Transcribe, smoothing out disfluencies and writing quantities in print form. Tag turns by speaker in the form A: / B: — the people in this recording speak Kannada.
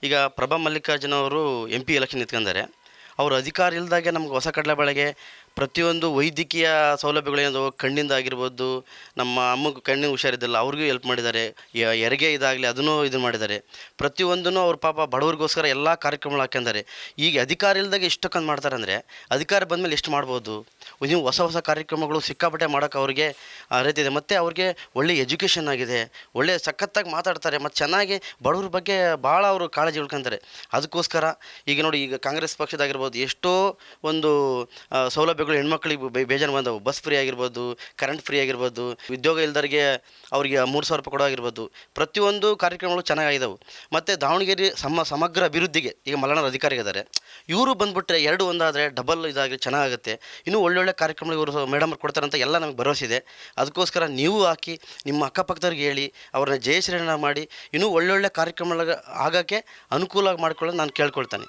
A: ಈಗ ಪ್ರಭಾ ಮಲ್ಲಿಕಾರ್ಜುನ ಅವರು MP ಎಲೆಕ್ಷನ್ ನಿಂತ್ಕೊಂಡಿದ್ದಾರೆ. ಅವರು ಅಧಿಕಾರ ಇಲ್ದಾಗೆ ನಮ್ಗೆ ಹೊಸ ಕಡಲೆಬಳೆಗೆ ಪ್ರತಿಯೊಂದು ವೈದ್ಯಕೀಯ ಸೌಲಭ್ಯಗಳೇನದು ಕಣ್ಣಿಂದ ಆಗಿರ್ಬೋದು, ನಮ್ಮ ಅಮ್ಮಗೆ ಕಣ್ಣಿಗೆ ಹುಷಾರಿದ್ದಿಲ್ಲ ಅವ್ರಿಗೂ ಹೆಲ್ಪ್ ಮಾಡಿದ್ದಾರೆ. ಹೆರಿಗೆ ಇದಾಗಲಿ ಅದನ್ನೂ ಇದು ಮಾಡಿದ್ದಾರೆ. ಪ್ರತಿಯೊಂದನ್ನು ಅವ್ರು ಪಾಪ ಬಡವ್ರಿಗೋಸ್ಕರ ಎಲ್ಲ ಕಾರ್ಯಕ್ರಮಗಳು ಹಾಕ್ಯಂದಾರೆ. ಈಗ ಅಧಿಕಾರ ಇಲ್ದಾಗೆ ಇಷ್ಟಕ್ಕೊಂದು ಮಾಡ್ತಾರೆ ಅಂದರೆ ಅಧಿಕಾರ ಬಂದಮೇಲೆ ಎಷ್ಟು ಮಾಡ್ಬೋದು. ನೀವು ಹೊಸ ಹೊಸ ಕಾರ್ಯಕ್ರಮಗಳು ಸಿಕ್ಕಾಪಟ್ಟೆ ಮಾಡೋಕೆ ಅವ್ರಿಗೆ ರೀತಿದೆ. ಮತ್ತು ಅವ್ರಿಗೆ ಒಳ್ಳೆ ಎಜುಕೇಷನ್ ಆಗಿದೆ, ಒಳ್ಳೆ ಸಖತ್ತಾಗಿ ಮಾತಾಡ್ತಾರೆ ಮತ್ತು ಚೆನ್ನಾಗಿ ಬಡವ್ರ ಬಗ್ಗೆ ಭಾಳ ಅವರು ಕಾಳಜಿ ಉಳ್ಕೊಂತಾರೆ. ಅದಕ್ಕೋಸ್ಕರ ಈಗ ನೋಡಿ, ಈಗ ಕಾಂಗ್ರೆಸ್ ಪಕ್ಷದಾಗಿರ್ಬೋದು ಎಷ್ಟೋ ಒಂದು ಸೌಲಭ್ಯಗಳು ಹೆಣ್ಮಕ್ಳಿಗೆ ಬೇಜಾರು ಬಂದವು. ಬಸ್ ಫ್ರೀ ಆಗಿರ್ಬೋದು, ಕರೆಂಟ್ ಫ್ರೀ ಆಗಿರ್ಬೋದು, ಉದ್ಯೋಗ ಇಲ್ದರಿಗೆ ಅವ್ರಿಗೆ 3,000 ರೂಪಾಯಿ ಕೊಡೋ ಆಗಿರ್ಬೋದು. ಪ್ರತಿಯೊಂದು ಕಾರ್ಯಕ್ರಮಗಳು ಚೆನ್ನಾಗಿದ್ದಾವೆ. ಮತ್ತು ದಾವಣಗೆರೆ ಸಮಗ್ರ ಅಭಿವೃದ್ಧಿಗೆ ಈಗ ಮಲ್ಲಣ್ಣವ್ರು ಅಧಿಕಾರಿಗಿದ್ದಾರೆ. ಇವರು ಬಂದುಬಿಟ್ರೆ 2 ಒಂದಾದರೆ ಡಬಲ್ ಇದಾಗಿ ಚೆನ್ನಾಗುತ್ತೆ. ಇನ್ನೂ ಒಳ್ಳೊಳ್ಳೆ ಕಾರ್ಯಕ್ರಮಗಳು ಇವರು ಮೇಡಮ್ ಕೊಡ್ತಾರೆ ಅಂತ ಎಲ್ಲ ನಮಗೆ ಭರವಸೆ ಇದೆ. ಅದಕ್ಕೋಸ್ಕರ ನೀವು ಹಾಕಿ ನಿಮ್ಮ ಅಕ್ಕಪಕ್ಕದವ್ರಿಗೆ ಹೇಳಿ ಅವ್ರನ್ನ ಜಯಶ್ರೀನ ಮಾಡಿ ಇನ್ನೂ ಒಳ್ಳೊಳ್ಳೆ ಕಾರ್ಯಕ್ರಮಗಳು ಆಗೋಕ್ಕೆ ಅನುಕೂಲ ಮಾಡಿಕೊಳ್ಳೋದು ನಾನು ಕೇಳ್ಕೊಳ್ತೇನೆ.